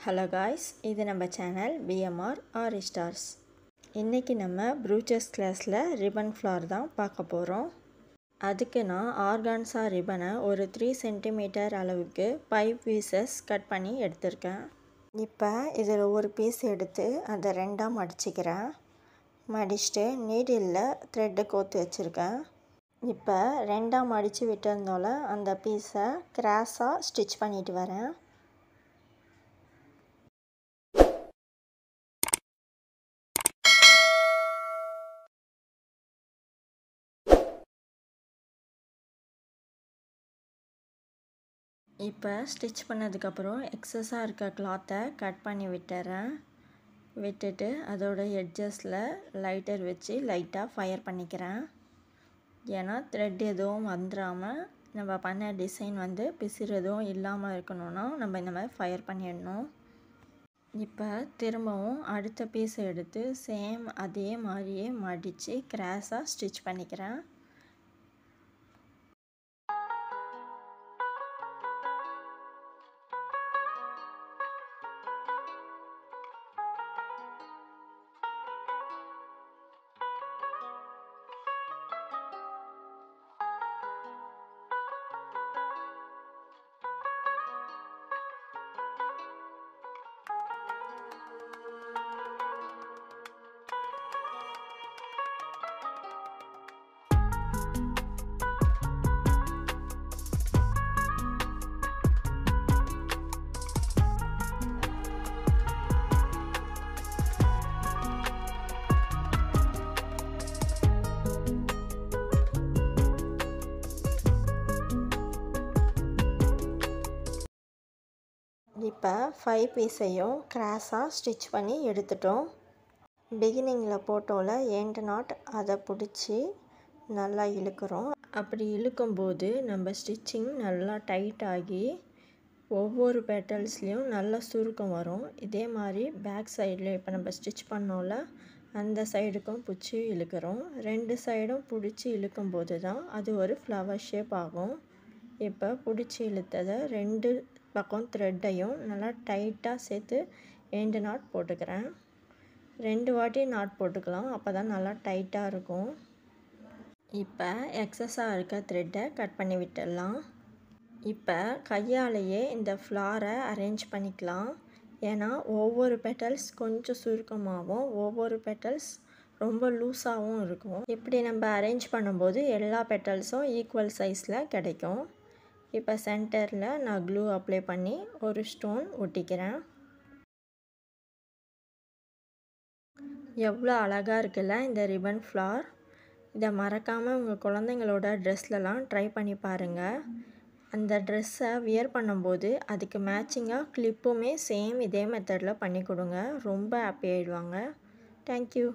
Hello guys, இது நம்ம channel PMR ஆரி stars. இன்றைக்கி நம்ம ப்ரூச்சஸ் கிளாஸில் ரிப்பன் ஃப்ளார் தான் பார்க்க போகிறோம். அதுக்கு நான் ஆர்கான்ஸா ரிப்பனை ஒரு 3 சென்டிமீட்டர் அளவுக்கு 5 பீசஸ் கட் பண்ணி எடுத்திருக்கேன். இப்போ இதில் ஒரு பீஸ் எடுத்து அதை ரெண்டாக மடிச்சுக்கிறேன். மடிச்சுட்டு நீடிலில் த்ரெட்டு கோர்த்து வச்சுருக்கேன். இப்போ ரெண்டாக மடித்து விட்டதுனால அந்த பீஸை கிராஸாக ஸ்டிச் பண்ணிட்டு வரேன். இப்போ ஸ்டிச் பண்ணதுக்கப்புறம் எக்ஸஸாக இருக்க கிளாத்தை கட் பண்ணி விட்டுட்டு அதோட எட்ஜஸில் லைட்டர் வச்சு லைட்டாக ஃபயர் பண்ணிக்கிறேன். ஏன்னா த்ரெட் எதுவும் வந்துடாமல் நம்ம பண்ண டிசைன் பிசிறு எதுவும் இல்லாமல் இருக்கணும்னா நம்ம இந்த மாதிரி ஃபயர் பண்ணிடணும். இப்போ திரும்பவும் அடுத்த பீஸை எடுத்து சேம் அதே மாதிரியே மடித்து கிராஸாக ஸ்டிச் பண்ணிக்கிறேன். இப்போ 5 பீஸையும் கிராஸாக ஸ்டிச் பண்ணி எடுத்துட்டோம். பிகினிங்கில் போட்டோல எண்ட் நாட் அதை பிடிச்சி நல்லா இழுக்கிறோம். அப்படி இழுக்கும்போது நம்ம ஸ்டிச்சிங் நல்லா டைட் ஆகி ஒவ்வொரு பெட்டல்ஸ்லேயும் நல்லா சுருக்கம் வரும். இதே மாதிரி பேக் சைடில் இப்போ நம்ம ஸ்டிச் பண்ணோம்ல அந்த சைடுக்கும் பிடிச்சி இழுக்கிறோம். 2 சைடும் பிடிச்சி இழுக்கும்போது தான் அது ஒரு ஃப்ளவர் ஷேப் ஆகும். இப்போ பிடிச்சி இழுத்ததை 2 பக்கம் த்ரெட்டையும் நல்லா டைட்டாக சேர்த்து எண்டு நாட் போட்டுக்கிறேன். 2 வாட்டி நாட் போட்டுக்கலாம், அப்போ தான் நல்லா டைட்டாக இருக்கும். இப்போ எக்ஸஸாக இருக்க த்ரெட்டை கட் பண்ணி விட்டுடலாம். இப்போ கையாலேயே இந்த ஃப்ளாரை அரேஞ்ச் பண்ணிக்கலாம். ஏன்னா ஒவ்வொரு பெட்டல்ஸ் கொஞ்சம் சுருக்கமாகவும் ஒவ்வொரு பெட்டல்ஸ் ரொம்ப லூஸாகவும் இருக்கும். இப்படி நம்ம அரேஞ்ச் பண்ணும்போது எல்லா பெட்டல்ஸும் ஈக்குவல் சைஸில் கிடைக்கும். இப்போ சென்டரில் நான் க்ளூ அப்ளை பண்ணி ஒரு ஸ்டோன் ஒட்டிக்கிறேன். எவ்வளோ அழகாக இருக்குல்ல இந்த ரிப்பன் ஃப்ளார். இதை மறக்காமல் உங்கள் குழந்தைங்களோட ட்ரெஸ்லலாம் ட்ரை பண்ணி பாருங்கள். அந்த ட்ரெஸ்ஸை வியர் பண்ணும்போது அதுக்கு மேட்சிங்காக கிளிப்புமே சேம் இதே மெத்தடில் பண்ணி கொடுங்க. ரொம்ப ஹாப்பி ஆகிடுவாங்க. தேங்க்யூ.